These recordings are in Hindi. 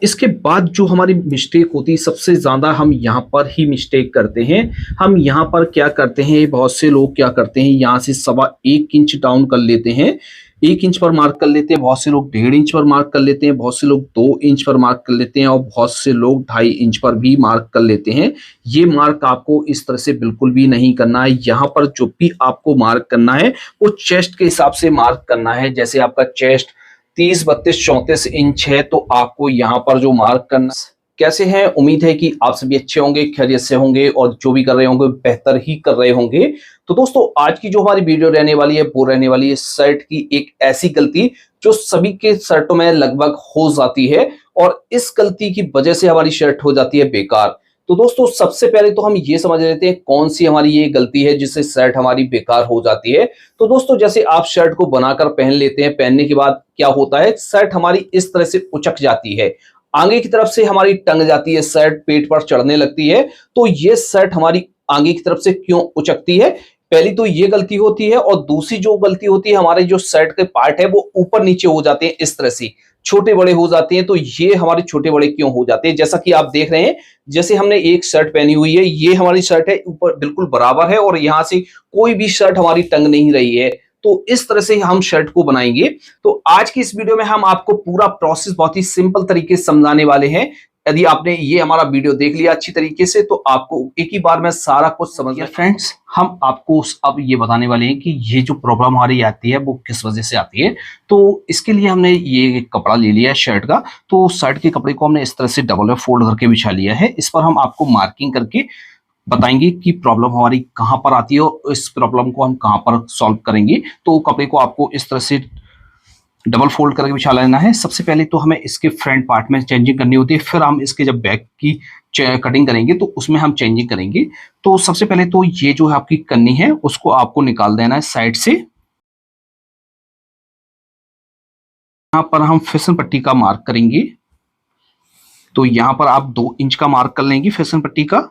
इसके बाद जो हमारी मिस्टेक होती है सबसे ज़्यादा हम यहाँ पर ही मिस्टेक करते हैं। हम यहाँ पर क्या करते हैं, बहुत से लोग क्या करते हैं, यहाँ से 1.25 इंच डाउन कर लेते हैं, 1 इंच पर मार्क कर लेते हैं, बहुत से लोग 1.5 इंच पर मार्क कर लेते हैं, बहुत से लोग 2 इंच पर मार्क कर लेते हैं और बहुत से लोग 2.5 इंच पर भी मार्क कर लेते हैं। ये मार्क आपको इस तरह से बिल्कुल भी नहीं करना है। यहाँ पर जो भी आपको मार्क करना है वो चेस्ट के हिसाब से मार्क करना है। जैसे आपका चेस्ट 30, 32, 34 इंच है तो आपको यहाँ पर जो मार्क करना। कैसे हैं, उम्मीद है कि आप सभी अच्छे होंगे, खैरियत से होंगे और जो भी कर रहे होंगे बेहतर ही कर रहे होंगे। तो दोस्तों आज की जो हमारी वीडियो रहने वाली है वो रहने वाली है शर्ट की एक ऐसी गलती जो सभी के शर्टों में लगभग हो जाती है और इस गलती की वजह से हमारी शर्ट हो जाती है बेकार। तो दोस्तों सबसे पहले तो हम ये समझ लेते हैं कौन सी हमारी ये गलती है जिससे शर्ट हमारी बेकार हो जाती है। तो दोस्तों जैसे आप शर्ट को बनाकर पहन लेते हैं, पहनने के बाद क्या होता है, शर्ट हमारी इस तरह से उचक जाती है, आगे की तरफ से हमारी टंग जाती है, शर्ट पेट पर चढ़ने लगती है। तो ये शर्ट हमारी आगे की तरफ से क्यों उचकती है, पहली तो ये गलती होती है और दूसरी जो गलती होती है, हमारे जो शर्ट के पार्ट है वो ऊपर नीचे हो जाते हैं, इस तरह से छोटे बड़े हो जाते हैं। तो ये हमारे छोटे बड़े क्यों हो जाते हैं, जैसा कि आप देख रहे हैं, जैसे हमने एक शर्ट पहनी हुई है, ये हमारी शर्ट है ऊपर बिल्कुल बराबर है और यहां से कोई भी शर्ट हमारी टंग नहीं रही है। तो इस तरह से हम शर्ट को बनाएंगे। तो आज की इस वीडियो में हम आपको पूरा प्रोसेस बहुत ही सिंपल तरीके से समझाने वाले हैं। यदि आपने ये हमारा वीडियो देख लिया अच्छी तरीके से तो आपको एक ही बार में सारा कुछ समझ गया। फ्रेंड्स हम आपको अब ये बताने वाले हैं कि ये जो प्रॉब्लम हमारी आती है वो किस वजह से आती है। तो इसके लिए हमने ये कपड़ा ले लिया है शर्ट का। तो शर्ट के कपड़े को हमने इस तरह से डबल में फोल्ड करके बिछा लिया है। इस पर हम आपको मार्किंग करके बताएंगे कि प्रॉब्लम हमारी कहां पर आती है और इस प्रॉब्लम को हम कहां पर सॉल्व करेंगे। तो कपड़े को आपको इस तरह से डबल फोल्ड करके बिछा लेना है। सबसे पहले तो हमें इसके फ्रंट पार्ट में चेंजिंग करनी होती है, फिर हम इसके जब बैक की कटिंग करेंगे तो उसमें हम चेंजिंग करेंगे। तो सबसे पहले तो ये जो है आपकी कन्नी है उसको आपको निकाल देना है साइड से। यहाँ पर हम फिसल पट्टी का मार्क करेंगे। तो यहाँ पर आप 2 इंच का मार्क कर लेंगे फिसल पट्टी का।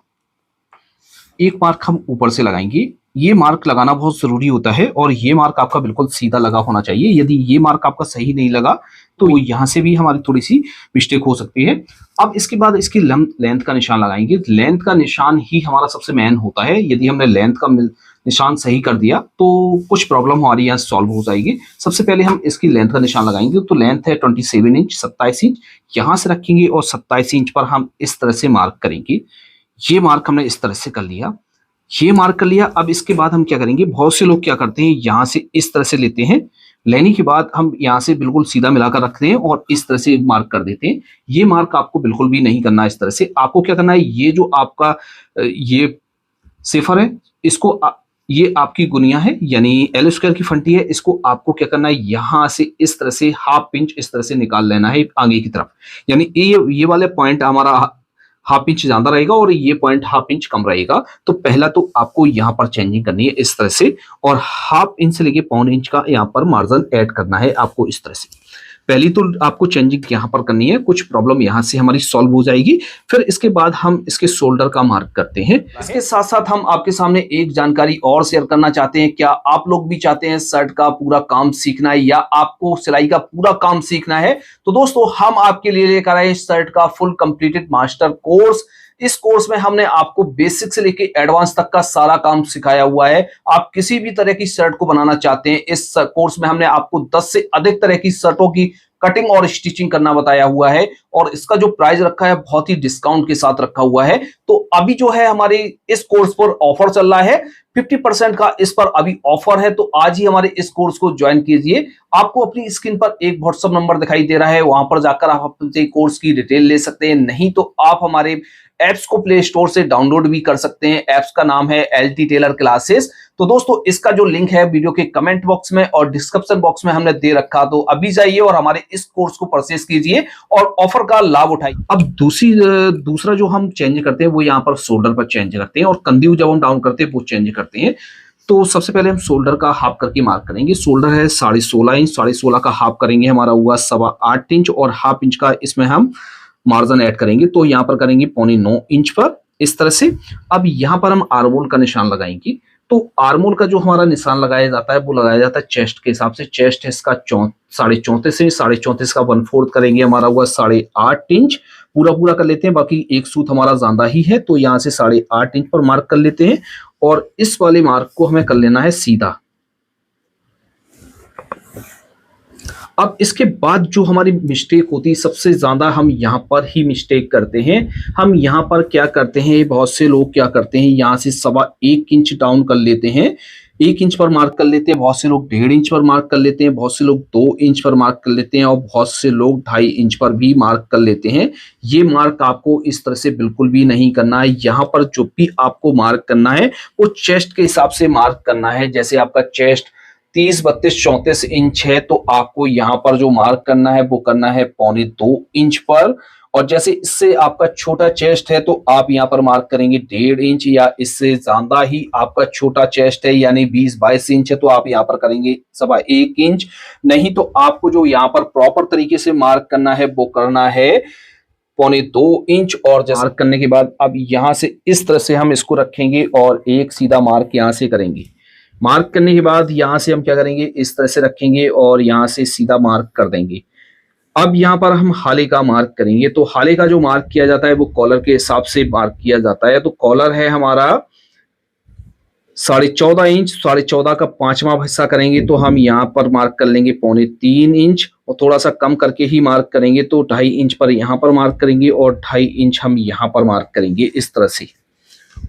एक मार्क हम ऊपर से लगाएंगे। ये मार्क लगाना बहुत जरूरी होता है और ये मार्क आपका बिल्कुल सीधा लगा होना चाहिए। यदि ये मार्क आपका सही नहीं लगा तो यहाँ से भी हमारी थोड़ी सी मिस्टेक हो सकती है। अब इसके बाद इसकी लेंथ का निशान लगाएंगे। लेंथ का निशान ही हमारा सबसे मेन होता है। यदि हमने लेंथ का निशान सही कर दिया तो कुछ प्रॉब्लम हमारी यहाँ सॉल्व हो जाएगी। सबसे पहले हम इसकी लेंथ का निशान लगाएंगे। तो लेंथ है 27 इंच, 27 इंच यहाँ से रखेंगे और 27 इंच पर हम इस तरह से मार्क करेंगे। ये मार्क हमने इस तरह से कर लिया, ये मार्क कर लिया। अब इसके बाद हम क्या करेंगे, बहुत से लोग क्या करते हैं यहाँ से इस तरह से लेते हैं, लेने के बाद हम यहाँ से बिल्कुल सीधा मिलाकर रखते हैं और इस तरह से मार्क कर देते हैं। ये मार्क आपको बिल्कुल भी नहीं करना है। इस तरह से आपको क्या करना है, ये जो आपका ये सेफर है इसको ये आपकी गुनिया है यानी एल स्क्वायर की फंटी है, इसको आपको क्या करना है, यहाँ से इस तरह से ½ इंच इस तरह से निकाल लेना है आगे की तरफ। यानी ये वाले पॉइंट हमारा ½ इंच ज्यादा रहेगा और ये पॉइंट ½ इंच कम रहेगा। तो पहला तो आपको यहाँ पर चेंजिंग करनी है इस तरह से और ½ इंच से लेके ½ इंच का यहाँ पर मार्जिन ऐड करना है आपको इस तरह से। पहली तो आपको चेंजिंग यहाँ पर करनी है, कुछ प्रॉब्लम यहाँ से हमारी सॉल्व हो जाएगी। फिर इसके बाद हम इसके शोल्डर का मार्क करते हैं। इसके साथ साथ हम आपके सामने एक जानकारी और शेयर करना चाहते हैं। क्या आप लोग भी चाहते हैं शर्ट का पूरा काम सीखना है या आपको सिलाई का पूरा काम सीखना है, तो दोस्तों हम आपके लिए लेकर आए शर्ट का फुल कंप्लीटेड मास्टर कोर्स। इस कोर्स में हमने आपको बेसिक से लेके एडवांस तक का सारा काम सिखाया हुआ है। आप किसी भी तरह की शर्ट को बनाना चाहते हैं, इस कोर्स में हमने आपको 10 से अधिक तरह की शर्टों की कटिंग और स्टिचिंग करना बताया हुआ है और इसका जो प्राइस रखा है बहुत ही डिस्काउंट के साथ रखा हुआ है। तो अभी जो है हमारे इस कोर्स पर ऑफर चल रहा है, 50% का इस पर अभी ऑफर है। तो आज ही हमारे इस कोर्स को ज्वाइन कीजिए। आपको अपनी स्क्रीन पर एक व्हाट्सएप नंबर दिखाई दे रहा है, वहां पर जाकर आप अपने कोर्स की डिटेल ले सकते हैं। नहीं तो आप हमारे एप्स को प्ले स्टोर से डाउनलोड भी कर सकते हैं। एप्स का नाम है LT टेलर क्लासेस। तो दोस्तों इसका जो लिंक है वीडियो के कमेंट बॉक्स में और डिस्क्रिप्शन बॉक्स में हमने दे रखा। तो अभी जाइए और हमारे इस कोर्स को परचेस कीजिए और ऑफर का लाभ उठाइए। अब दूसरा जो हम चेंज करते हैं वो यहाँ पर शोल्डर पर चेंज करते हैं और कंधी जब हम डाउन करते हैं वो चेंज करते हैं। तो सबसे पहले हम शोल्डर का हाफ करके मार्क करेंगे। शोल्डर है 16.5 इंच, 16.5 का हाफ करेंगे, हमारा हुआ 8.25 इंच और ½ इंच का इसमें हम मार्जिन ऐड करेंगे। तो यहाँ पर करेंगे 9.25 इंच पर इस तरह से। अब यहाँ पर हम आर्म होल का निशान लगाएंगे। तो आर्मोल का जो हमारा निशान लगाया जाता है वो लगाया जाता है चेस्ट के हिसाब से। चेस्ट है इसका 34.5 इंच, 34.5 का 1/4 करेंगे, हमारा हुआ 8.5 इंच। पूरा पूरा कर लेते हैं, बाकी एक सूत हमारा ज्यादा ही है तो यहाँ से 8.5 इंच पर मार्क कर लेते हैं और इस वाले मार्क को हमें कर लेना है सीधा। अब इसके बाद जो हमारी मिस्टेक होती है, सबसे ज्यादा हम यहाँ पर ही मिस्टेक करते हैं। हम यहाँ पर क्या करते हैं, बहुत से लोग क्या करते हैं, यहाँ से 1.25 इंच डाउन कर लेते हैं, 1 इंच पर मार्क कर लेते हैं, बहुत से लोग 1.5 इंच पर मार्क कर लेते हैं, बहुत से लोग 2 इंच पर मार्क कर लेते हैं और बहुत से लोग 2.5 इंच पर भी मार्क कर लेते हैं। ये मार्क आपको इस तरह से बिल्कुल भी नहीं करना है। यहाँ पर जो भी आपको मार्क करना है वो चेस्ट के हिसाब से मार्क करना है। जैसे आपका चेस्ट 30, 32, 34 इंच है तो आपको यहाँ पर जो मार्क करना है वो करना है 1.25 इंच पर। और जैसे इससे आपका छोटा चेस्ट है तो आप यहाँ पर मार्क करेंगे 1.5 इंच, या इससे ज्यादा ही आपका छोटा चेस्ट है यानी 20-22 इंच है तो आप यहाँ पर करेंगे 1.25 इंच। नहीं तो आपको जो यहाँ पर प्रॉपर तरीके से मार्क करना है वो करना है 1.25 इंच। और जैसे मार्क करने के बाद अब यहाँ से इस तरह से हम इसको रखेंगे और एक सीधा मार्क यहाँ से करेंगे। मार्क करने के बाद यहाँ से हम क्या करेंगे, इस तरह से रखेंगे और यहाँ से सीधा मार्क कर देंगे। अब यहाँ पर हम हाले का मार्क करेंगे। तो हाले का जो मार्क किया जाता है वो कॉलर के हिसाब से मार्क किया जाता है। तो कॉलर है हमारा 14.5 इंच, 14.5 का 5वां हिस्सा करेंगे तो हम यहाँ पर मार्क कर लेंगे 3.25 इंच और थोड़ा सा कम करके ही मार्क करेंगे तो 2.5 इंच पर यहाँ पर मार्क करेंगे और 2.5 इंच हम यहाँ पर मार्क करेंगे इस तरह से,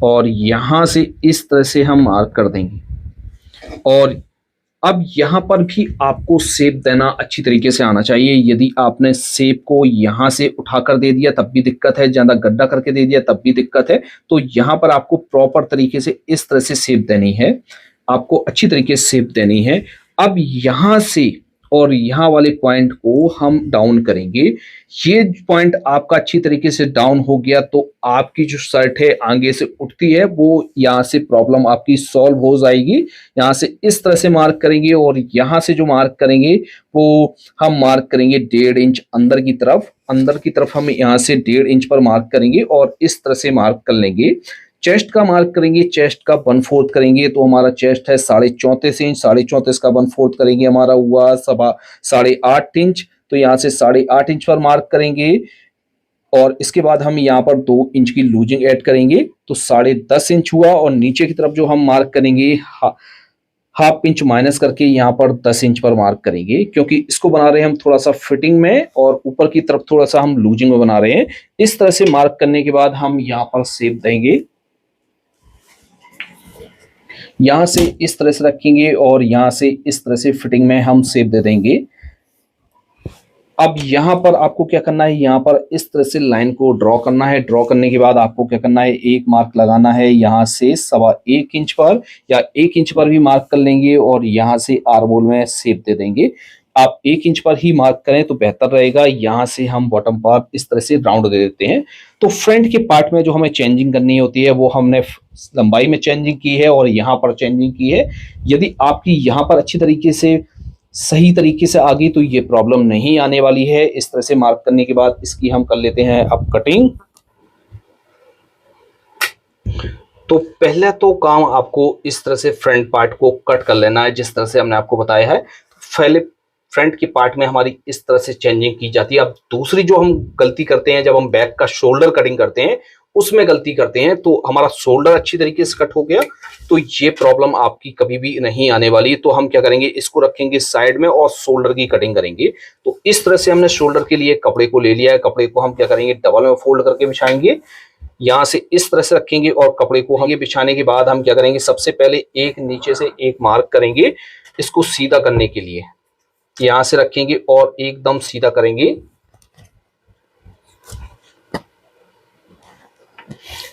और यहाँ से इस तरह से हम मार्क कर देंगे। और अब यहाँ पर भी आपको शेप देना अच्छी तरीके से आना चाहिए। यदि आपने शेप को यहाँ से उठाकर दे दिया तब भी दिक्कत है, ज्यादा गड्ढा करके दे दिया तब भी दिक्कत है। तो यहाँ पर आपको प्रॉपर तरीके से इस तरह से शेप देनी है, आपको अच्छी तरीके से शेप देनी है। अब यहाँ से और यहाँ वाले पॉइंट को हम डाउन करेंगे। ये पॉइंट आपका अच्छी तरीके से डाउन हो गया तो आपकी जो शर्ट है आगे से उठती है वो यहाँ से प्रॉब्लम आपकी सॉल्व हो जाएगी। यहाँ से इस तरह से मार्क करेंगे और यहाँ से जो मार्क करेंगे वो हम मार्क करेंगे 1.5 इंच अंदर की तरफ। अंदर की तरफ हम यहाँ से 1.5 इंच पर मार्क करेंगे और इस तरह से मार्क कर लेंगे। चेस्ट का मार्क करेंगे, चेस्ट का 1/4 करेंगे तो हमारा चेस्ट है 34.5 इंच, 34.5 का 1/4 करेंगे हमारा हुआ 8.5 इंच। तो यहाँ से 8.5 इंच पर मार्क करेंगे और इसके बाद हम यहाँ पर 2 इंच की लूजिंग ऐड करेंगे तो 10.5 इंच हुआ। और नीचे की तरफ जो हम मार्क करेंगे हाफ इंच माइनस करके यहाँ पर 10 इंच पर मार्क करेंगे, क्योंकि इसको बना रहे हैं हम थोड़ा सा फिटिंग में और ऊपर की तरफ थोड़ा सा हम लूजिंग में बना रहे हैं। इस तरह से मार्क करने के बाद हम यहाँ पर शेप देंगे, यहाँ से इस तरह से रखेंगे और यहाँ से इस तरह से फिटिंग में हम शेप दे देंगे। अब यहाँ पर आपको क्या करना है, यहाँ पर इस तरह से लाइन को ड्रॉ करना है। ड्रॉ करने के बाद आपको क्या करना है, एक मार्क लगाना है यहाँ से 1.25 इंच पर या 1 इंच पर भी मार्क कर लेंगे और यहाँ से आर्मोल में शेप दे देंगे। आप 1 इंच पर ही मार्क करें तो बेहतर रहेगा। यहाँ से हम बॉटम पार्ट इस तरह से राउंड दे देते हैं। तो फ्रंट के पार्ट में जो हमें चेंजिंग करनी होती है वो हमने लंबाई में चेंजिंग की है और यहाँ पर चेंजिंग की है। यदि आपकी यहाँ पर अच्छी तरीके से सही तरीके से आ गई तो ये प्रॉब्लम नहीं आने वाली है। इस तरह से मार्क करने के बाद इसकी हम कर लेते हैं अब कटिंग। तो पहले तो काम आपको इस तरह से फ्रंट पार्ट को कट कर लेना है जिस तरह से हमने आपको बताया है। पहले फ्रंट के पार्ट में हमारी इस तरह से चेंजिंग की जाती है। अब दूसरी जो हम गलती करते हैं जब हम बैक का शोल्डर कटिंग करते हैं उसमें गलती करते हैं तो हमारा शोल्डर अच्छी तरीके से कट हो गया तो ये प्रॉब्लम आपकी कभी भी नहीं आने वाली। तो हम क्या करेंगे, इसको रखेंगे साइड में और शोल्डर की कटिंग करेंगे। तो इस तरह से हमने शोल्डर के लिए कपड़े को ले लिया है। कपड़े को हम क्या करेंगे, डबल में फोल्ड करके बिछाएंगे। यहाँ से इस तरह से रखेंगे और कपड़े को हम ये बिछाने के बाद हम क्या करेंगे, सबसे पहले एक नीचे से एक मार्क करेंगे इसको सीधा करने के लिए। यहाँ से रखेंगे और एकदम सीधा करेंगे।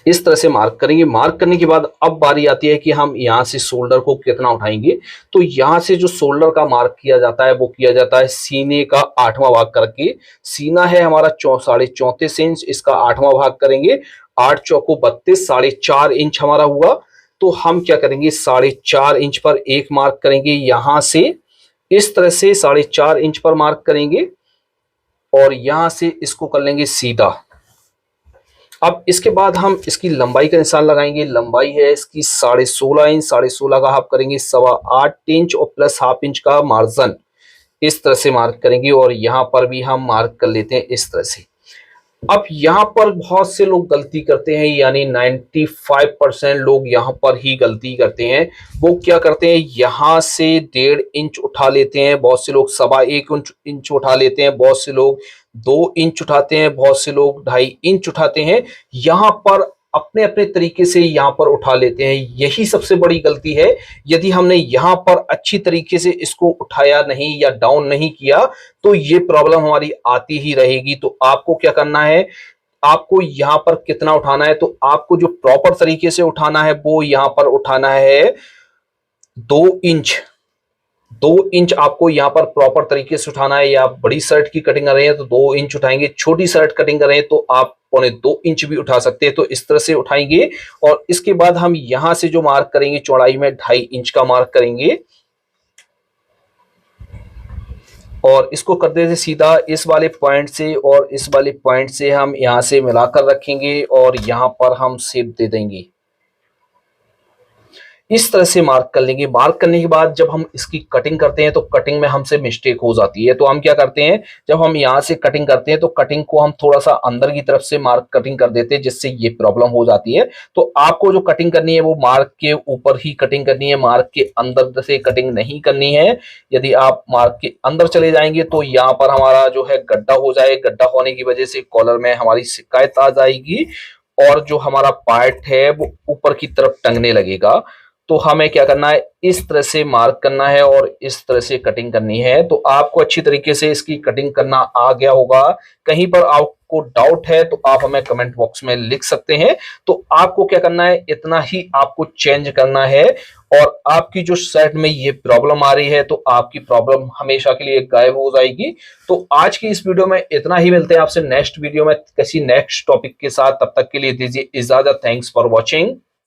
इस तरह से मार्क करेंगे। मार्क करने के बाद अब बारी आती है कि हम यहाँ से शोल्डर को कितना उठाएंगे। तो यहाँ से जो शोल्डर का मार्क किया जाता है वो किया जाता है सीने का 8वां भाग करके। सीना है हमारा 34.5 इंच, इसका 8वां भाग करेंगे। 8 चौको 32, 4.5 इंच हमारा हुआ। तो हम क्या करेंगे, 4.5 इंच पर एक मार्क करेंगे। यहाँ से इस तरह से 4.5 इंच पर मार्क करेंगे और यहाँ से इसको कर लेंगे सीधा। अब इसके बाद हम इसकी लंबाई का निशान लगाएंगे। लंबाई है इसकी 16.5 इंच, 16.5 का हाफ करेंगे 8.25 इंच और प्लस हाफ इंच का मार्जिन इस तरह से मार्क करेंगे और यहाँ पर भी हम मार्क कर लेते हैं इस तरह से। अब यहाँ पर बहुत से लोग गलती करते हैं, यानी 95% लोग यहाँ पर ही गलती करते हैं। वो क्या करते हैं, यहाँ से 1.5 इंच उठा लेते हैं, बहुत से लोग 1.25 इंच उठा लेते हैं, बहुत से लोग 2 इंच उठाते हैं, बहुत से लोग 2.5 इंच उठाते हैं। यहाँ पर अपने अपने तरीके से यहाँ पर उठा लेते हैं, यही सबसे बड़ी गलती है। यदि हमने यहाँ पर अच्छी तरीके से इसको उठाया नहीं या डाउन नहीं किया तो ये प्रॉब्लम हमारी आती ही रहेगी। तो आपको क्या करना है, आपको यहां पर कितना उठाना है, तो आपको जो प्रॉपर तरीके से उठाना है वो यहां पर उठाना है 2 इंच। 2 इंच आपको यहां पर प्रॉपर तरीके से उठाना है। या बड़ी शर्ट की कटिंग कर रहे हैं तो 2 इंच उठाएंगे, छोटी शर्ट कटिंग कर रहे हैं तो आप 1.25 इंच भी उठा सकते हैं। तो इस तरह से उठाएंगे और इसके बाद हम यहां से जो मार्क करेंगे चौड़ाई में 2.5 इंच का मार्क करेंगे और इसको कर देते सीधा इस वाले पॉइंट से और इस वाले पॉइंट से हम यहां से मिलाकर रखेंगे और यहां पर हम शेप दे देंगे। इस तरह से मार्क कर लेंगे। मार्क करने के बाद जब हम इसकी कटिंग करते हैं तो कटिंग में हमसे मिस्टेक हो जाती है। तो हम क्या करते हैं, जब हम यहां से कटिंग करते हैं तो कटिंग को हम थोड़ा सा अंदर की तरफ से मार्क कटिंग कर देते हैं, जिससे ये प्रॉब्लम हो जाती है। तो आपको जो कटिंग करनी है वो मार्क के ऊपर ही कटिंग करनी है, मार्क के अंदर से कटिंग नहीं करनी है। यदि आप मार्क के अंदर चले जाएंगे तो यहाँ पर हमारा जो है गड्ढा हो जाए, गड्ढा होने की वजह से कॉलर में हमारी शिकायत आ जाएगी और जो हमारा पार्ट है वो ऊपर की तरफ टंगने लगेगा। तो हमें क्या करना है, इस तरह से मार्क करना है और इस तरह से कटिंग करनी है। तो आपको अच्छी तरीके से इसकी कटिंग करना आ गया होगा। कहीं पर आपको डाउट है तो आप हमें कमेंट बॉक्स में लिख सकते हैं। तो आपको क्या करना है, इतना ही आपको चेंज करना है और आपकी जो शर्ट में ये प्रॉब्लम आ रही है तो आपकी प्रॉब्लम हमेशा के लिए गायब हो जाएगी। तो आज की इस वीडियो में इतना ही, मिलते हैं आपसे नेक्स्ट वीडियो में किसी नेक्स्ट टॉपिक के साथ। तब तक के लिए दीजिए इजाजत। Thanks for watching.